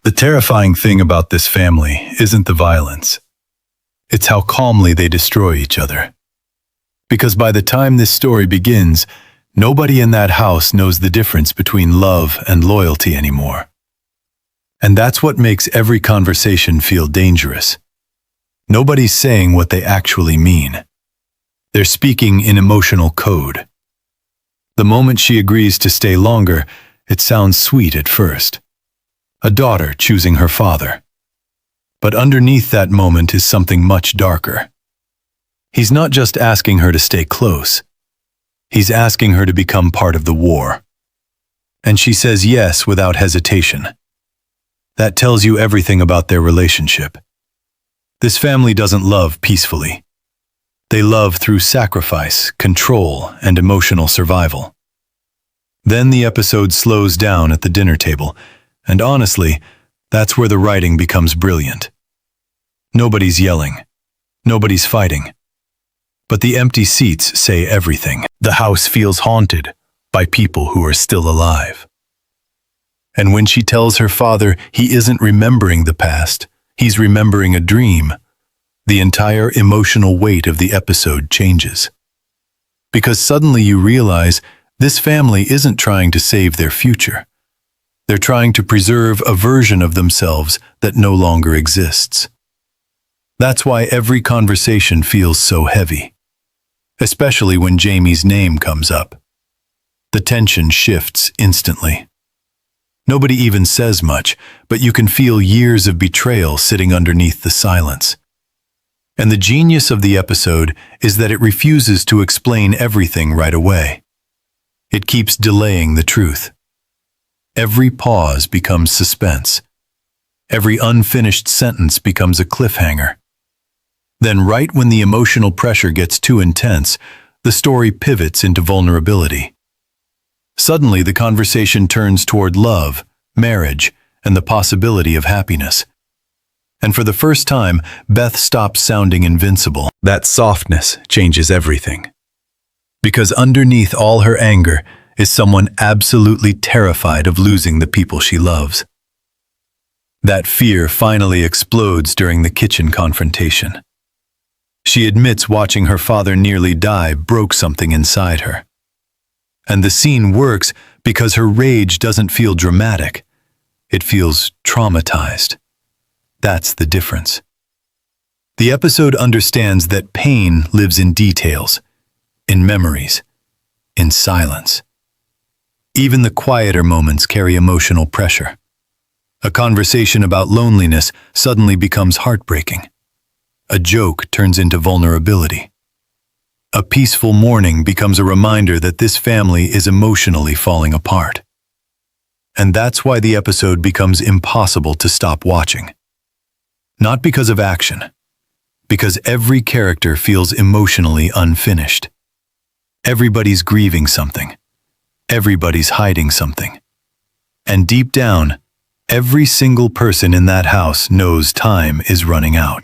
The terrifying thing about this family isn't the violence. It's how calmly they destroy each other. Because by the time this story begins, nobody in that house knows the difference between love and loyalty anymore. And that's what makes every conversation feel dangerous. Nobody's saying what they actually mean. They're speaking in emotional code. The moment she agrees to stay longer, it sounds sweet at first. A daughter choosing her father. But underneath that moment is something much darker. He's not just asking her to stay close. He's asking her to become part of the war. And she says yes without hesitation. That tells you everything about their relationship. This family doesn't love peacefully. They love through sacrifice, control, and emotional survival. Then the episode slows down at the dinner table, and honestly, that's where the writing becomes brilliant. Nobody's yelling. Nobody's fighting. But the empty seats say everything. The house feels haunted by people who are still alive. And when she tells her father he isn't remembering the past, he's remembering a dream, the entire emotional weight of the episode changes. Because suddenly you realize this family isn't trying to save their future. They're trying to preserve a version of themselves that no longer exists. That's why every conversation feels so heavy, especially when Jamie's name comes up. The tension shifts instantly. Nobody even says much, but you can feel years of betrayal sitting underneath the silence. And the genius of the episode is that it refuses to explain everything right away. It keeps delaying the truth. Every pause becomes suspense. Every unfinished sentence becomes a cliffhanger. Then right when the emotional pressure gets too intense, the story pivots into vulnerability. Suddenly the conversation turns toward love, marriage, and the possibility of happiness. And for the first time, Beth stops sounding invincible. That softness changes everything. Because underneath all her anger is someone absolutely terrified of losing the people she loves. That fear finally explodes during the kitchen confrontation. She admits watching her father nearly die broke something inside her. And the scene works because her rage doesn't feel dramatic. It feels traumatized. That's the difference. The episode understands that pain lives in details, in memories, in silence. Even the quieter moments carry emotional pressure. A conversation about loneliness suddenly becomes heartbreaking. A joke turns into vulnerability. A peaceful morning becomes a reminder that this family is emotionally falling apart. And that's why the episode becomes impossible to stop watching. Not because of action, because every character feels emotionally unfinished. Everybody's grieving something. Everybody's hiding something. And deep down, every single person in that house knows time is running out.